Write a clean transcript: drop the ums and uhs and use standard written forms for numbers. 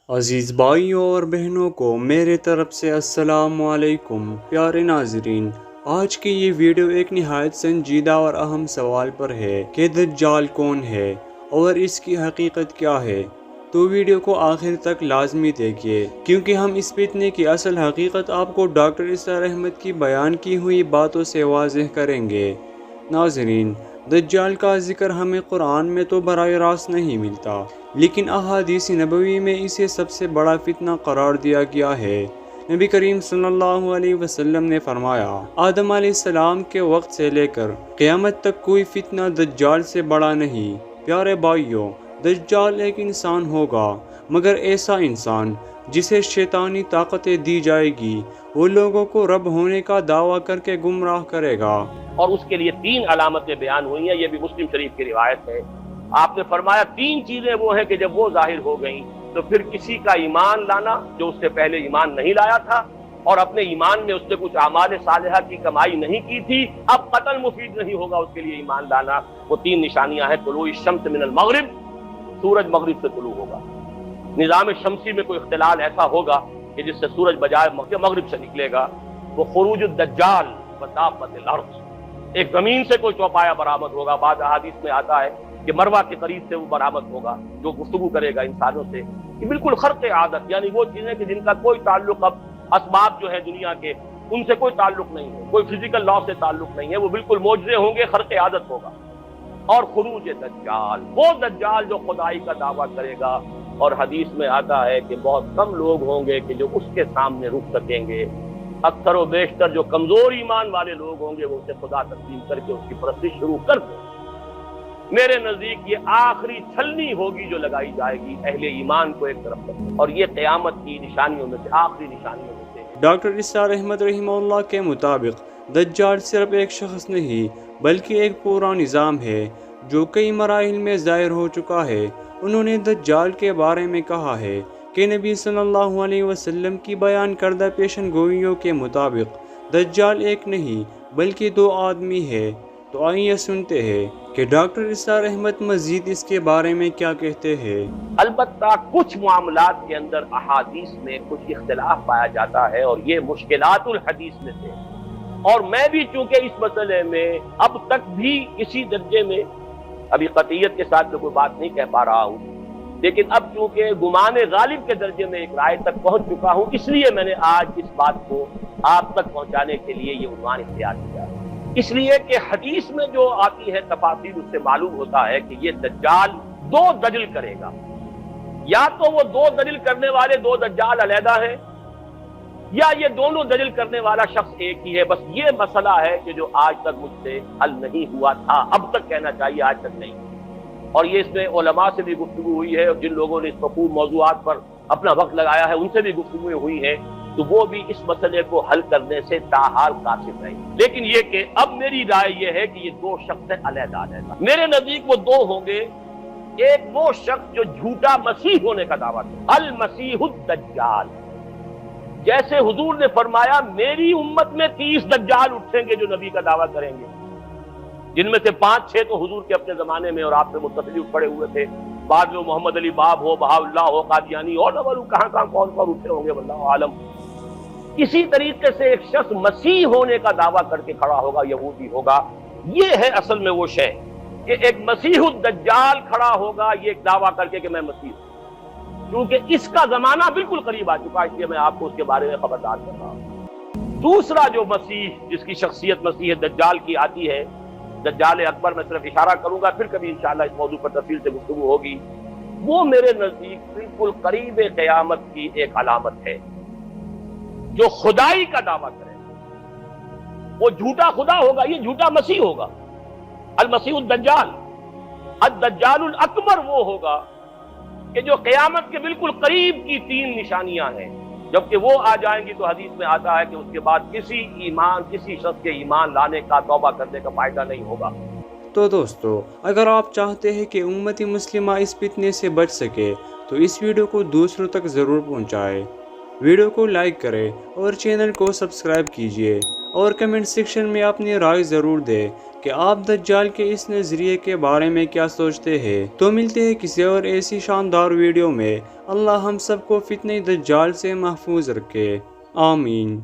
عزیز بھائیوں اور بہنوں کو میرے طرف سے السلام علیکم۔ پیارے ناظرین، آج کی یہ ویڈیو ایک نہایت سنجیدہ اور اہم سوال پر ہے کہ دجال کون ہے اور اس کی حقیقت کیا ہے۔ تو ویڈیو کو آخر تک لازمی دیکھیے، کیونکہ ہم اس فتنے کی اصل حقیقت آپ کو ڈاکٹر اسرار احمد کی بیان کی ہوئی باتوں سے واضح کریں گے۔ ناظرین، دجال کا ذکر ہمیں قرآن میں تو براہ راست نہیں ملتا، لیکن احادیث نبوی میں اسے سب سے بڑا فتنہ قرار دیا گیا ہے۔ نبی کریم صلی اللہ علیہ وسلم نے فرمایا، آدم علیہ السلام کے وقت سے لے کر قیامت تک کوئی فتنہ دجال سے بڑا نہیں۔ پیارے بھائیوں، دجال ایک انسان ہوگا، مگر ایسا انسان جسے شیطانی طاقتیں دی جائے گی۔ وہ لوگوں کو رب ہونے کا دعویٰ کر کے گمراہ کرے گا، اور اس کے لیے 3 علامتیں بیان ہوئی ہیں۔ یہ بھی مسلم شریف کی روایت ہے۔ آپ نے فرمایا 3 چیزیں وہ ہیں کہ جب وہ ظاہر ہو گئیں تو پھر کسی کا ایمان لانا جو اس سے پہلے ایمان نہیں لایا تھا، اور اپنے ایمان میں اس نے کچھ اعمال صالحہ کی کمائی نہیں کی تھی، اب قتل مفید نہیں ہوگا اس کے لیے ایمان لانا۔ وہ 3 نشانیاں ہیں۔ طلوع الشمس من المغرب، سورج مغرب سے طلوع ہوگا۔ نظام شمسی میں کوئی اختلال ایسا ہوگا کہ جس سے سورج بجائے مغرب سے نکلے گا۔ وہ خروج الدجال ودابۃ الارض، ایک زمین سے کوئی چوپایا برآمد ہوگا۔ بعض احادیث میں آتا ہے کہ مروہ کے قریب سے وہ برآمد ہوگا جو گفتگو کرے گا انسانوں سے۔ یہ بالکل خرق عادت، یعنی وہ چیزیں کہ جن کا کوئی تعلق اب اسباب جو ہے دنیا کے ان سے کوئی تعلق نہیں ہے، کوئی فزیکل لا سے تعلق نہیں ہے، وہ بالکل معجزے ہوں گے، خرق عادت ہوگا۔ اور خروج دجال، وہ دجال جو خدائی کا دعویٰ کرے گا، اور حدیث میں آتا ہے کہ بہت کم لوگ ہوں گے کہ جو اس کے سامنے رک سکیں گے۔ اکثر و بیشتر جو کمزور ایمان والے لوگ ہوں گے وہ اسے خدا تسلیم کر کے اس کی پرستش شروع کر دیں۔ میرے نزدیک یہ آخری چھلنی ہوگی جو لگائی جائے گی اہل ایمان کو ایک طرف کر، اور یہ قیامت کی نشانیوں میں سے آخری نشانیوں میں سے ہے۔ ڈاکٹر اسرار احمد رحمہ اللہ کے مطابق دجال صرف ایک شخص نہیں بلکہ ایک پورا نظام ہے جو کئی مراحل میں ظاہر ہو چکا ہے۔ انہوں نے دجال کے بارے میں کہا ہے کہ نبی صلی اللہ علیہ وسلم کی بیان کردہ پیشن گوئیوں کے مطابق دجال ایک نہیں بلکہ 2 آدمی ہے۔ تو آئیے سنتے ہیں کہ ڈاکٹر اسرار احمد مزید اس کے بارے میں کیا کہتے ہیں۔ البتہ کچھ معاملات کے اندر احادیث میں کچھ اختلاف پایا جاتا ہے، اور یہ مشکلات الحدیث میں سے، اور میں بھی چونکہ اس مسئلے میں اب تک بھی کسی درجے میں ابھی قطعیت کے ساتھ کوئی بات نہیں کہہ پا رہا ہوں، لیکن اب چونکہ گمان غالب کے درجے میں ایک رائے تک پہنچ چکا ہوں، اس لیے میں نے آج اس بات کو آپ تک پہنچانے کے لیے یہ عنوان اختیار کیا۔ اس لیے کہ حدیث میں جو آتی ہے تفاصیل، اس سے معلوم ہوتا ہے کہ یہ دجال 2 دجل کرے گا، یا تو وہ 2 دجل کرنے والے 2 دجال علیحدہ ہیں، یا یہ دونوں دجل کرنے والا شخص ایک ہی ہے۔ بس یہ مسئلہ ہے کہ جو آج تک مجھ سے حل نہیں ہوا تھا، اب تک کہنا چاہیے آج تک نہیں، اور یہ اس میں علماء سے بھی گفتگو ہوئی ہے، اور جن لوگوں نے اس مفہوم موضوعات پر اپنا وقت لگایا ہے ان سے بھی گفتگویں ہوئی ہیں، تو وہ بھی اس مسئلے کو حل کرنے سے تاحال قاصر رہے۔ لیکن یہ کہ اب میری رائے یہ ہے کہ یہ 2 شخص علیحدہ علیحدہ، میرے نزدیک وہ 2 ہوں گے۔ ایک وہ شخص جو جھوٹا مسیح ہونے کا دعویٰ کرے، المسیح الدجال، جیسے حضور نے فرمایا میری امت میں 30 دجال اٹھیں گے جو نبی کا دعویٰ کریں گے، جن میں سے 5-6 تو حضور کے اپنے زمانے میں اور آپ سے متصل پڑے ہوئے تھے، بعد میں محمد علی باب ہو، بہاءاللہ ہو، قادیانی، اور نہ معلوم کہاں کون اٹھے ہوں گے، واللہ عالم۔ اسی طریقے سے ایک شخص مسیح ہونے کا دعویٰ کر کے کھڑا ہوگا، یہودی ہوگا۔ یہ ہے اصل میں وہ شے کہ ایک مسیح الدجال کھڑا ہوگا یہ ایک دعویٰ کر کے کہ میں مسیح ہوں، کیونکہ اس کا زمانہ بالکل قریب آ چکا ہے، اس لیے میں آپ کو اس کے بارے میں خبردار کر رہا ہوں۔ دوسرا جو مسیح جس کی شخصیت مسیح دجال کی آتی ہے، دجال اکبر، میں صرف اشارہ کروں گا، پھر کبھی انشاءاللہ اس موضوع پر تفصیل سے گفتگو ہوگی۔ وہ میرے نزدیک بالکل قریب قیامت کی ایک علامت ہے، جو خدائی کا دعویٰ کرے گا۔ وہ جھوٹا خدا ہوگا، یہ جھوٹا مسیح ہوگا، المسیح الدجال۔ الدجال الاکبر وہ ہوگا کہ جو قیامت کے بالکل قریب کی 3 نشانیاں ہیں، جبکہ وہ آ جائیں گی تو حدیث میں آتا ہے کہ اس کے بعد کسی شخص کے ایمان لانے کا، توبہ کرنے کا فائدہ نہیں ہوگا۔ تو دوستو، اگر آپ چاہتے ہیں کہ امت مسلمہ اس فتنے سے بچ سکے تو اس ویڈیو کو دوسروں تک ضرور پہنچائیں، ویڈیو کو لائک کریں اور چینل کو سبسکرائب کیجیے۔ اور کمنٹ سیکشن میں اپنی رائے ضرور دیں کہ آپ دجال کے اس نظریے کے بارے میں کیا سوچتے ہیں۔ تو ملتے ہیں کسی اور ایسی شاندار ویڈیو میں۔ اللہ ہم سب کو فتنہ دجال سے محفوظ رکھے، آمین۔